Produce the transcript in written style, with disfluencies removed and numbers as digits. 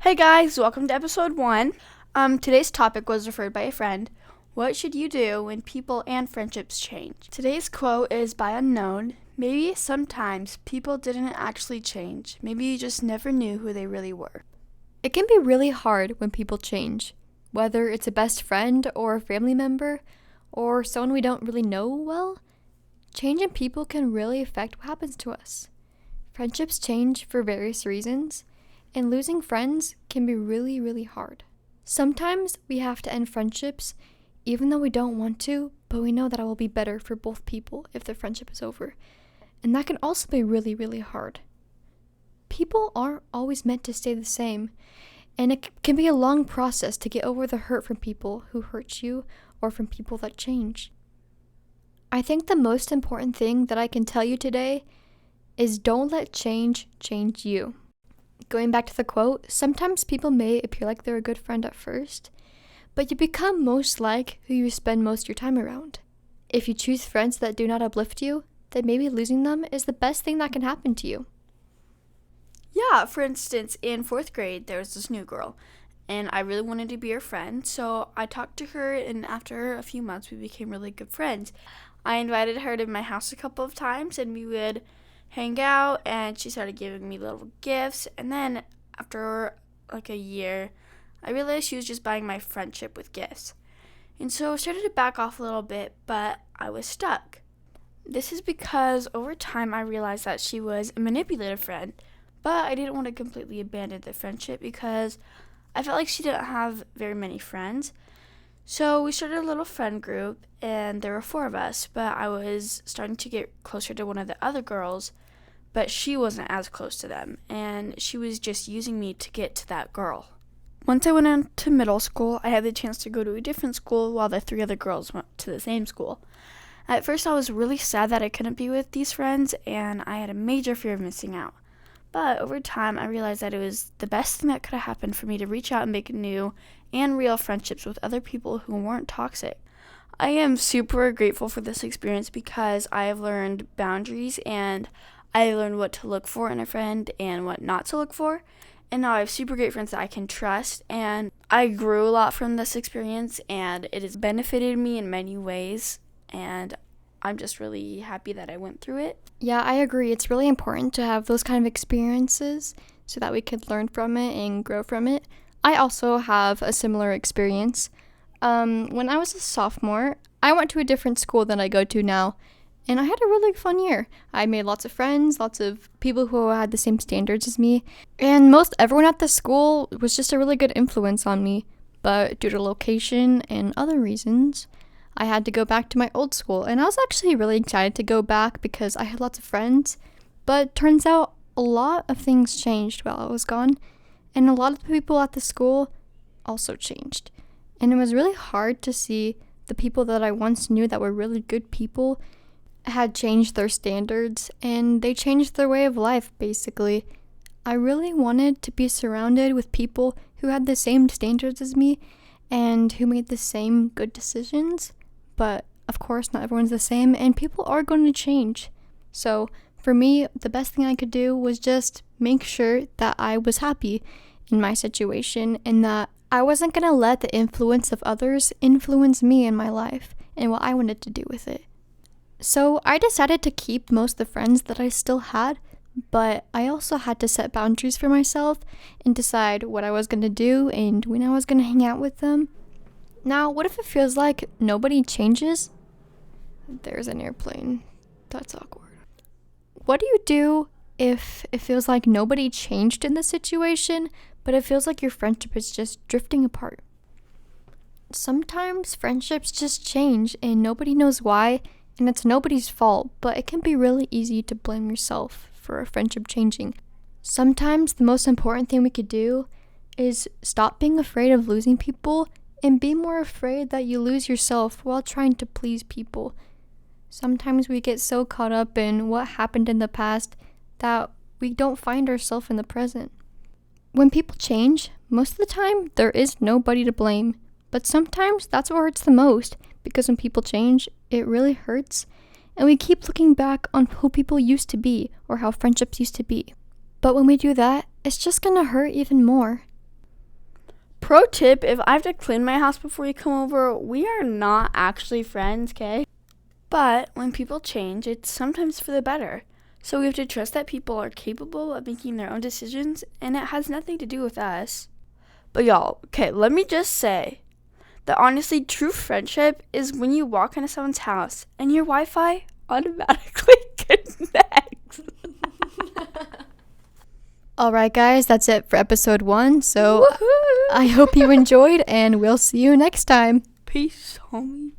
Hey guys, welcome to episode 1. Today's topic was referred by a friend. What should you do when people and friendships change? Today's quote is by Unknown. Maybe sometimes people didn't actually change. Maybe you just never knew who they really were. It can be really hard when people change, whether it's a best friend or a family member or someone we don't really know well. Change in people can really affect what happens to us. Friendships change for various reasons, and losing friends can be really, really hard. Sometimes we have to end friendships even though we don't want to, but we know that it will be better for both people if the friendship is over. And that can also be really, really hard. People aren't always meant to stay the same, and it can be a long process to get over the hurt from people who hurt you or from people that change. I think the most important thing that I can tell you today is don't let change you. Going back to the quote, sometimes people may appear like they're a good friend at first, but you become most like who you spend most of your time around. If you choose friends that do not uplift you, then maybe losing them is the best thing that can happen to you. Yeah, for instance, in 4th grade, there was this new girl, and I really wanted to be her friend, so I talked to her, and after a few months, we became really good friends. I invited her to my house a couple of times, and we would hang out, and she started giving me little gifts, and then after like a year, I realized she was just buying my friendship with gifts. And so I started to back off a little bit, but I was stuck. This is because over time I realized that she was a manipulative friend, but I didn't want to completely abandon the friendship because I felt like she didn't have very many friends. So we started a little friend group, and there were 4 of us, but I was starting to get closer to one of the other girls, but she wasn't as close to them, and she was just using me to get to that girl. Once I went into middle school, I had the chance to go to a different school while the 3 other girls went to the same school. At first, I was really sad that I couldn't be with these friends, and I had a major fear of missing out. But over time, I realized that it was the best thing that could have happened for me to reach out and make new and real friendships with other people who weren't toxic. I am super grateful for this experience because I have learned boundaries, and I learned what to look for in a friend and what not to look for. And now I have super great friends that I can trust, and I grew a lot from this experience, and it has benefited me in many ways, and I'm just really happy that I went through it. Yeah, I agree. It's really important to have those kind of experiences so that we could learn from it and grow from it. I also have a similar experience. When I was a sophomore, I went to a different school than I go to now, and I had a really fun year. I made lots of friends, lots of people who had the same standards as me, and most everyone at the school was just a really good influence on me. But due to location and other reasons, I had to go back to my old school, and I was actually really excited to go back because I had lots of friends, but turns out a lot of things changed while I was gone, and a lot of the people at the school also changed. And it was really hard to see the people that I once knew that were really good people had changed their standards, and they changed their way of life, basically. I really wanted to be surrounded with people who had the same standards as me and who made the same good decisions, but of course not everyone's the same, and people are going to change. So for me, the best thing I could do was just make sure that I was happy in my situation and that I wasn't going to let the influence of others influence me in my life and what I wanted to do with it. So I decided to keep most of the friends that I still had, but I also had to set boundaries for myself and decide what I was going to do and when I was going to hang out with them. Now, what if it feels like nobody changes? There's an airplane. That's awkward. What do you do if it feels like nobody changed in the situation, but it feels like your friendship is just drifting apart? Sometimes friendships just change and nobody knows why, and it's nobody's fault, but it can be really easy to blame yourself for a friendship changing. Sometimes the most important thing we could do is stop being afraid of losing people and be more afraid that you lose yourself while trying to please people. Sometimes we get so caught up in what happened in the past that we don't find ourselves in the present. When people change, most of the time there is nobody to blame, but sometimes that's what hurts the most, because when people change, it really hurts, and we keep looking back on who people used to be or how friendships used to be. But when we do that, it's just gonna hurt even more. pro tip, if I have to clean my house before you come over, we are not actually friends, okay? But when people change, it's sometimes for the better. So we have to trust that people are capable of making their own decisions, and it has nothing to do with us. But y'all, okay, let me just say that honestly, true friendship is when you walk into someone's house and your Wi-Fi automatically connects. All right, guys, that's it for episode 1. So Woohoo! I hope you enjoyed, and we'll see you next time. Peace, homies.